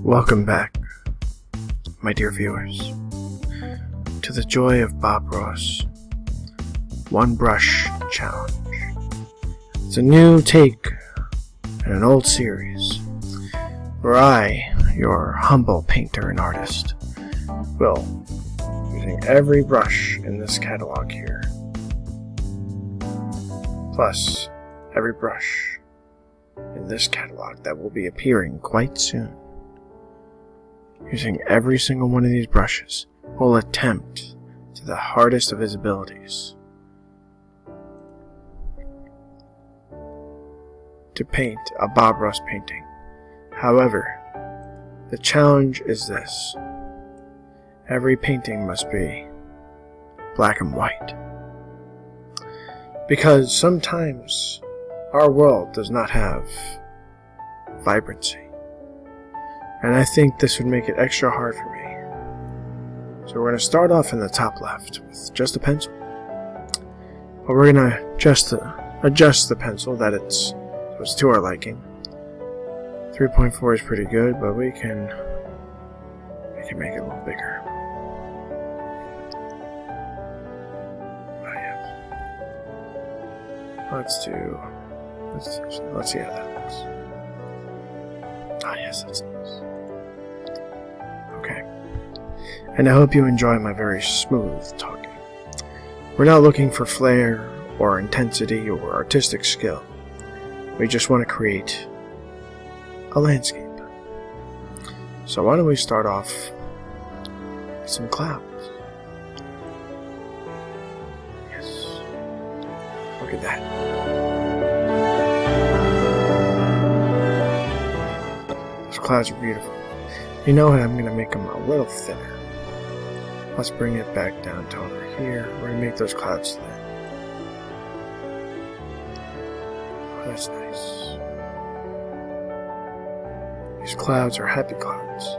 Welcome back, my dear viewers, to the joy of Bob Ross One Brush Challenge. It's a new take in an old series where I, your humble painter and artist, will, using every brush in this catalog here, plus every brush in this catalog that will be appearing quite soon, using every single one of these brushes, will attempt to the hardest of his abilities to paint a Bob Ross painting. However, the challenge is this: every painting must be black and white. Because sometimes our world does not have vibrancy. And I think this would make it extra hard for me. So we're going to start off in the top left with just a pencil. But we're going to adjust the pencil that it's to our liking. 3.4 is pretty good, but we can make it a little bigger. Oh, yeah. Let's see how that looks. Ah, yes, that's nice. Okay. And I hope you enjoy my very smooth talking. We're not looking for flair or intensity or artistic skill. We just want to create a landscape. So why don't we start off with some clouds? Yes. Look at that. Those clouds are beautiful. You know what? I'm going to make them a little thinner. Let's bring it back down to over here. We're going to make those clouds thin. Oh, that's nice. These clouds are happy clouds.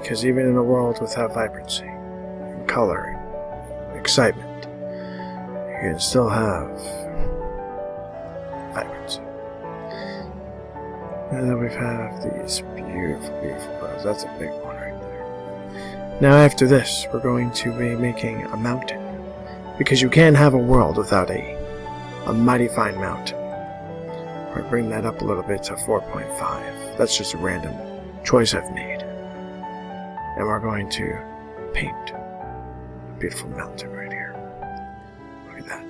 Because even in a world without vibrancy, and color, and excitement, you can still have vibrancy. Now that we've had these beautiful, beautiful clouds, that's a big one right there. Now after this, we're going to be making a mountain. Because you can't have a world without a mighty fine mountain. We're going to bring that up a little bit to 4.5. That's just a random choice I've made. And we're going to paint a beautiful mountain right here. Look at that.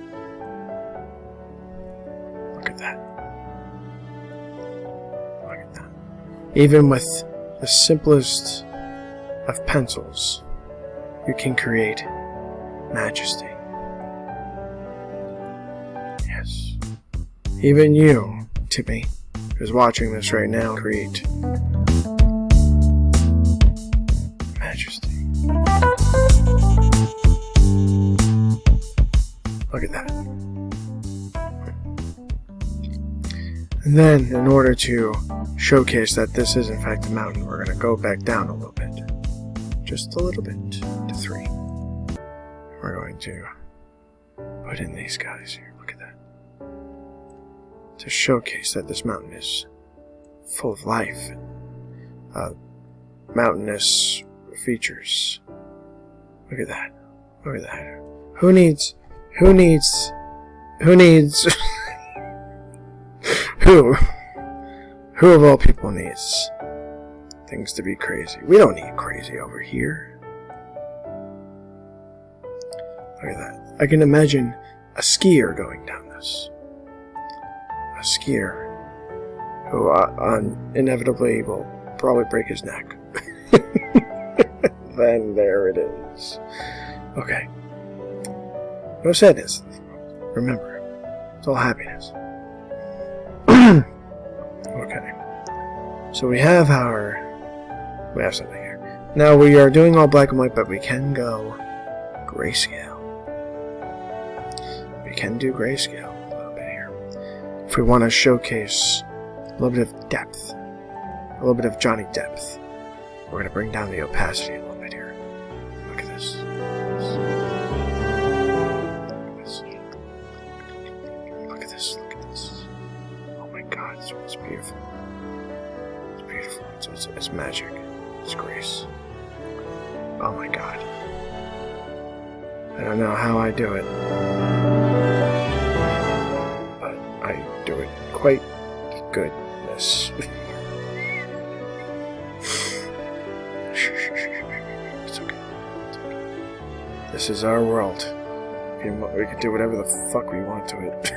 Look at that. Look at that. Even with the simplest of pencils, you can create majesty. Yes. Even you, Timmy, who's watching this right now, create majesty. Look at that. And then, in order to showcase that this is in fact a mountain, we're going to go back down a little bit. Just a little bit, to 3. We're going to put in these guys here. Look at that. To showcase that this mountain is full of life and mountainous features. Look at that. Look at that. Who needs who of all people needs things to be crazy? We don't need crazy over here. Look at that. I can imagine a skier going down this. A skier who inevitably will probably break his neck. Then there it is. Okay. No sadness. Remember, it's all happiness. Okay. So we have something here. Now we are doing all black and white, but we can go grayscale. We can do grayscale a little bit here. If we want to showcase a little bit of depth, a little bit of Johnny depth, we're going to bring down the opacity a little bit here. Look at this. Look at this. Look at this. Oh my God, it's beautiful. It's beautiful. It's magic. It's grace. Oh my god. I don't know how I do it, but I do it quite goodness. It's okay. This is our world. We can do whatever the fuck we want to it.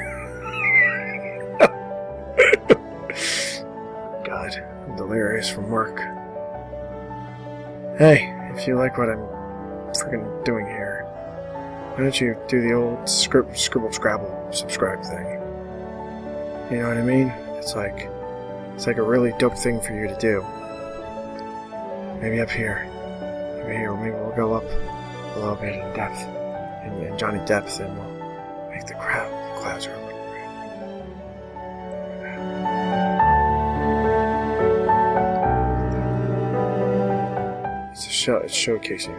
God, I'm delirious from work. Hey, if you like what I'm freaking doing here, why don't you do the old scribble scrabble subscribe thing? You know what I mean? It's like a really dope thing for you to do. Maybe up here. Maybe we'll go up a little bit in depth, in Johnny depth, and we'll make the clouds are a little bit. It's showcasing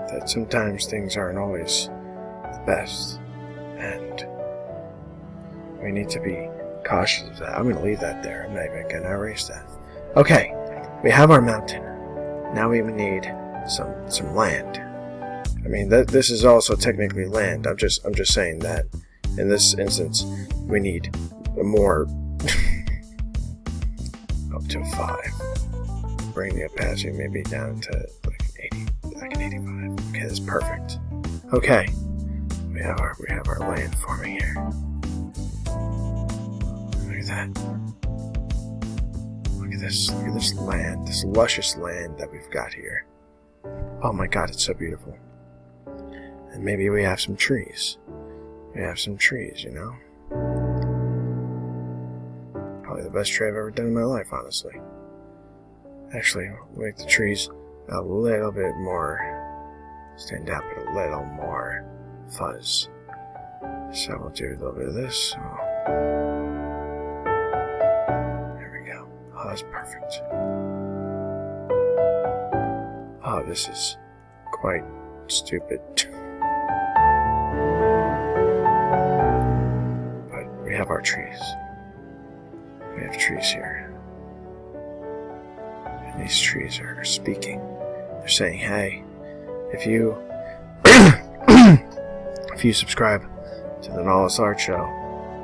that sometimes things aren't always the best, and we need to be cautious of that. I'm going to leave that there. I'm not even going to erase that. Okay, we have our mountain. Now we need some land. I mean, this is also technically land. I'm just saying that in this instance, we need more up to 5. Bring the opacity maybe down to like an 85. Okay, that's perfect. Okay, we have our land forming here. Look at that. Look at this land, this luscious land that we've got here. Oh my god, it's so beautiful. And maybe we have some trees. We have some trees, you know? Probably the best tree I've ever done in my life, honestly. Actually, we'll make the trees a little bit more stand out, but a little more fuzz. So we'll do a little bit of this. There we go. Oh, that's perfect. Oh, this is quite stupid. But we have our trees. We have trees here. And these trees are speaking. They're saying, hey, if you if you subscribe to the Nautilus Art Show,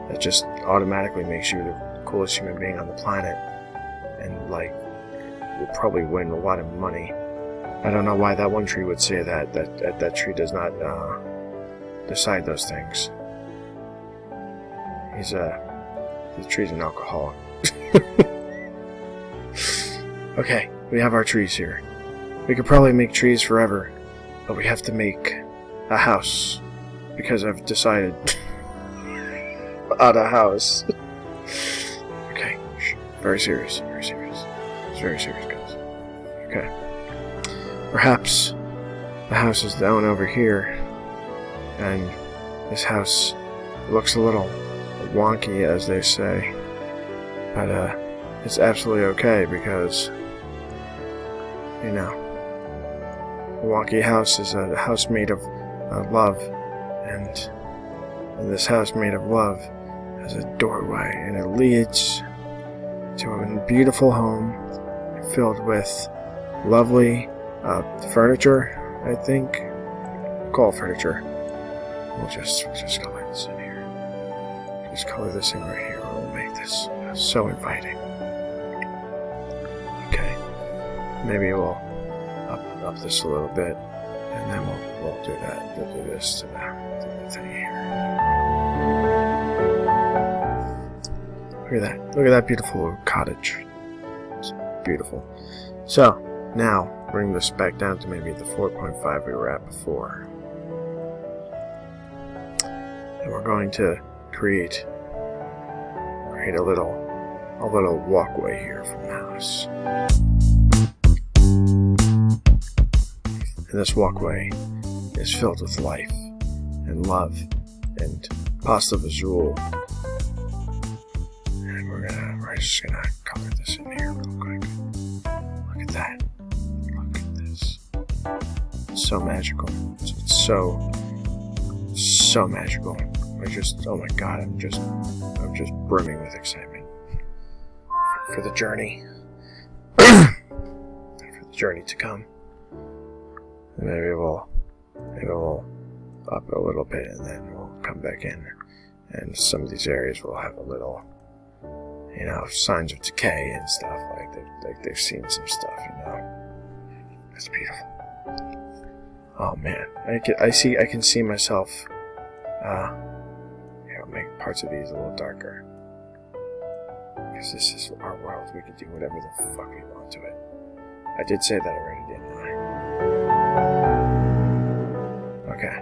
that just automatically makes you the coolest human being on the planet. And like, you'll probably win a lot of money. I don't know why that one tree would say that. That tree does not decide those things. The tree's an alcoholic. Okay, we have our trees here. We could probably make trees forever, but we have to make a house, because I've decided on a house. Okay, very serious, very serious. It's very serious, guys. Okay. Perhaps the house is down over here, and this house looks a little wonky, as they say, but it's absolutely okay, because, you know, a wonky house is a house made of love, and this house made of love has a doorway, and it leads to a beautiful home filled with lovely furniture, I think. Call it furniture. We'll just color this in here. Just color this in right here. We'll make this so inviting. Okay. Maybe we'll up this a little bit, and then we'll do that. We'll do this to the thing here. Look at that. Look at that beautiful little cottage. It's beautiful. So, now, bring this back down to maybe the 4.5 we were at before. And we're going to create a little walkway here from the house. And this walkway is filled with life and love and pasta visual. And we're just gonna color this in here real quick. Look at that. Look at this. It's so magical. It's so magical. Oh my god, I'm just brimming with excitement for the journey. journey to come. And maybe we'll up a little bit, and then we'll come back in. And some of these areas will have a little, signs of decay and stuff. Like they've seen some stuff, It's beautiful. Oh man, I can see myself. Make parts of these a little darker, because this is our world. We can do whatever the fuck we want to it. I did say that already, didn't I? Okay.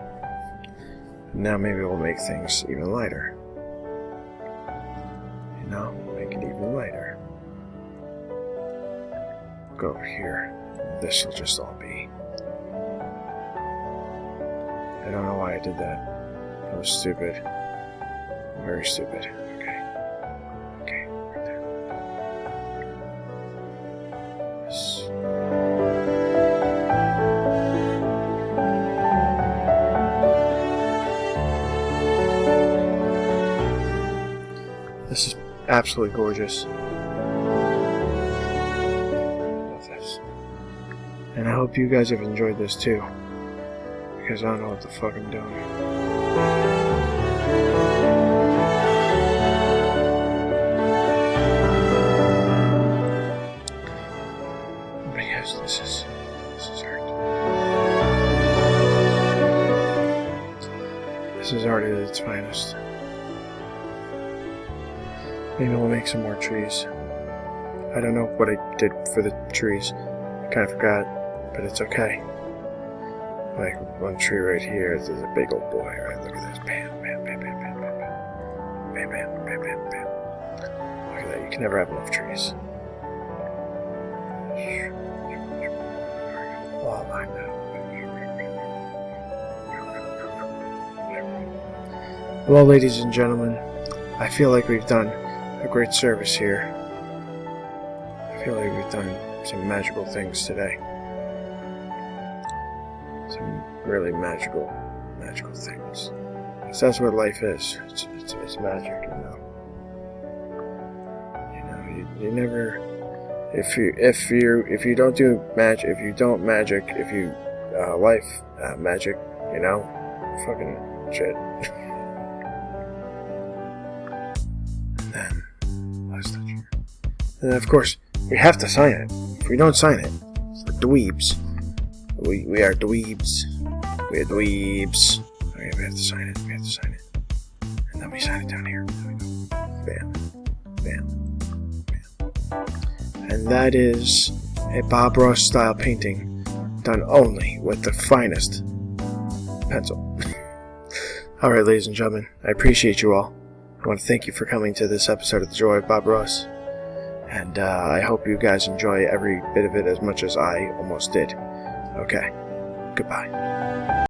Now maybe we'll make things even lighter. Make it even lighter. Go over here. This will just all be. I don't know why I did that. That was stupid. Very stupid. Okay, right there. Yes. This is absolutely gorgeous. Love this. And I hope you guys have enjoyed this too, because I don't know what the fuck I'm doing. This is art. This is art at its finest. Maybe we'll make some more trees. I don't know what I did for the trees. I kind of forgot, but it's okay. Like one tree right here, there's a big old boy. Right, look at this. Bam, bam, bam, bam, bam, bam, bam. Bam, bam, bam, bam, bam. Look at that. You can never have enough trees. Well, ladies and gentlemen, I feel like we've done a great service here. I feel like we've done some magical things today. Some really magical things. Because that's what life is. It's magic, You never. If you don't do magic, if you don't magic, if you magic, fucking shit. And then last touch here. And then of course we have to sign it. If we don't sign it, we're dweebs. We are dweebs. We are dweebs. Okay, we have to sign it. And then we sign it down here. There we go. Bam. Bam. And that is a Bob Ross style painting done only with the finest pencil. Alright, ladies and gentlemen, I appreciate you all. I want to thank you for coming to this episode of The Joy of Bob Ross. And I hope you guys enjoy every bit of it as much as I almost did. Okay, goodbye.